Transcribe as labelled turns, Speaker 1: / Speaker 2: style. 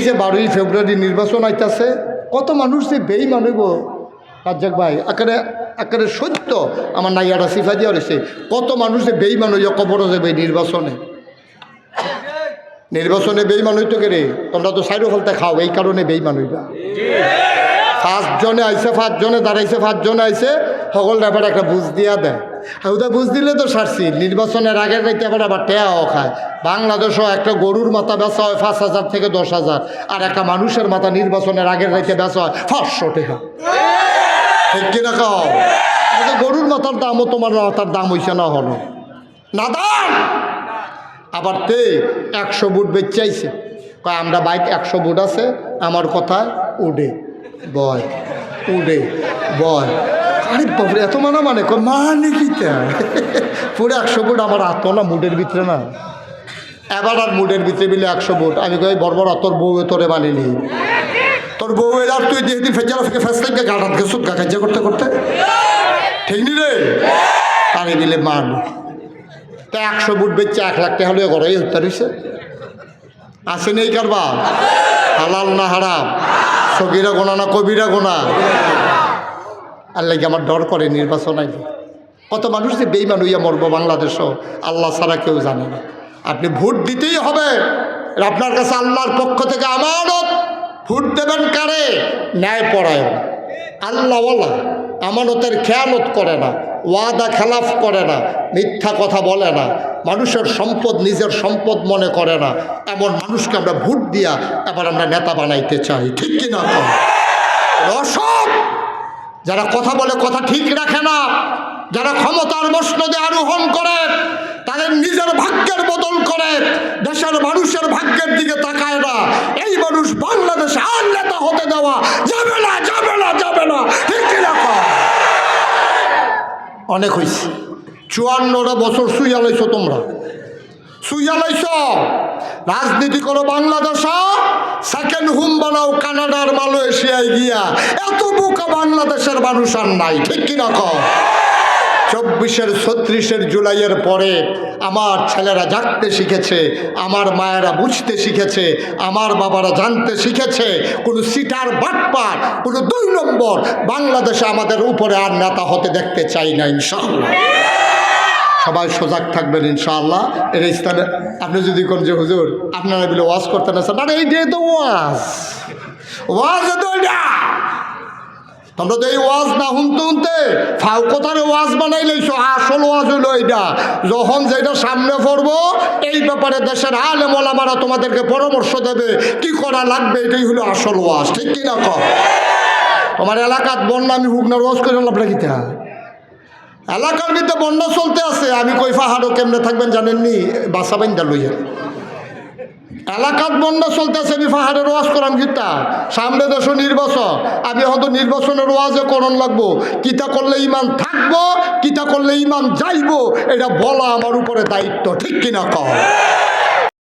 Speaker 1: যে 12ই ফেব্রুয়ারি নির্বাচন আইতাছে, কত মানুষ যে বেঈমান হইব রাজ্জাক ভাই, আকারে সত্য আমার নাইয়াটা সিফা দিয়া রয়েছে, কত মানুষ যে বেঈমান হইয়া কবর যাবে নির্বাচনে বেঈমান হইতো কে রে? তোমরা তো সাইডো ফলতে খাও, এই কারণে বেঈমান হইবা। 5 জনে আইসে, 5 জনে দাঁড়াইছে, 5 জনে আইসে, সকল ব্যাপারে একটা বুঝ দিয়া দেয়। ওটা বুঝ দিলে তো সারছি, নির্বাচনের আগের রাইতে আবার টেয়াও খায়। বাংলাদেশও একটা গরুর মাথা বেচা হয় 5,000 থেকে 10,000, আর একটা মানুষের মাথা নির্বাচনের আগের রাইতে বেচা হয় 500 টাকা। ঠিক কিনা কাও? গরুর মাথার দামও তোমার মাথার দাম হইছে না হলো না দাম। আবার 100 বুট বেচাইছে, কয় আমরা বাইক 100 বুট আছে, আমার কথায় উডে বয়, উডে বয়। আরে বাবরে, এত মানে কয় মানে কি পুরো 100 বুট আমার আত না মুডের ভিতরে না। এবার আর মুডের ভিতরে বিলে 100 বুট। আমি কই বর্বর, তোর বউ তোরে মানিনি, তোর বউ আর তুই যেদিন ফেজাল থেকে ফেস থেকে গাড়াত গেছ কাজা করতে করতে, ঠিক নি রে? তারে দিলে মান। তা 100 বুট বেচছে 1 লাখ টাকা হলে ঘরেই হত্যা রয়েছে। আছে নেই কারবা? হালাল না হারাম? সগিরা গোনা না কবিরা গোনা? আল্লাহ আমার ডর করে নির্বাচন আইলে। কত মানুষ যে বেঈমান হইয়া মরবো বাংলাদেশও আল্লাহ ছাড়া কেউ জানে না। আপনি ভোট দিতেই হবে, আপনার কাছে আল্লাহর পক্ষ থেকে আমানত। ভোট দেবেন কারে? ন্যায় পরায়ণ, আল্লাহওয়ালা, আমানতের খেয়ানত করে না, ওয়াদা খেলাফ করে না, মিথ্যা কথা বলে না, মানুষের সম্পদ নিজের সম্পদ মনে করে না, এমন মানুষকে আমরা ভোট দিয়া এবার আমরা নেতা বানাইতে চাই। ঠিক কিনা? অসৎ যারা কথা বলে, কথা ঠিক রাখে না, যারা ক্ষমতার মসনদে আরোহণ করে, তাদের নিজের ভাগ্যের বদল করে, দেশের মানুষের ভাগ্যের দিকে তাকায় না, এই মানুষ বাংলাদেশে আর নেতা হতে দেওয়া যাবে না, যাবে না, যাবে না। ঠিক কিনা? অনেক হয়েছে, 54টা বছর শুইয়া লাইছো, তোমরা শুইয়া লাইছ। রাজনীতি করো বাংলাদেশে, সেকেন্ড হোম বানাও কানাডার মালয়েশিয়ায় গিয়া। এত বোকা বাংলাদেশের মানুষ আর নাই। ঠিক কিনা? 24-এর 36-এর জুলাইয়ের পরে আমার ছেলেরা জাগতে শিখেছে, আমার মায়েরা বুঝতে শিখেছে, আমার বাবারা জানতে শিখেছে, কোনো সিটার বাটপার, কোনো 2 নম্বর বাংলাদেশে আমাদের উপরে আর নেতা হতে দেখতে চাই না ইনশাআল্লাহ। সবাই সজাগ থাকবেন ইনশাআল্লাহ। এর স্থানে আপনি যদি কোন যে হুজুর আপনারা বলে ওয়াজ করতে না চান, এই যে তো ওয়াজ তো এটা, তোমরা তো এই ওয়াজ না শুনতে শুনতে ফাউ কথার ওয়াজ বানাই লইছো। আসল ওয়াজ হইলো এইটা, যখন যেটা সামনে পড়বো এই ব্যাপারে দেশের আলেম ওলামারা তোমাদেরকে পরামর্শ দেবে কি করা লাগবে, এটাই হলো আসল ওয়াজ। ঠিক কিনা? তোমার এলাকাত বন্যা, আমি হুগনার ওয়াজ করে লাভ রাখিতে, এলাকার ভিতরে বন্যা চলতে আছে, আমি কই পাহাড়ও কেমনে থাকবেন জানেননি? বাসা বাইন্দা লইয়া এলাকার বন্যা চলতে আছে, আমি পাহাড়ের ওয়াজ করাম কিতা? সামনে দেশ নির্বাচন, আমি হয়তো নির্বাচনের ওয়াজে করণ লাগবো। কিতা করলে ইমান থাকবো, কিতা করলে ইমান যাইবো, এটা বলা আমার উপরে দায়িত্ব। ঠিক কিনা?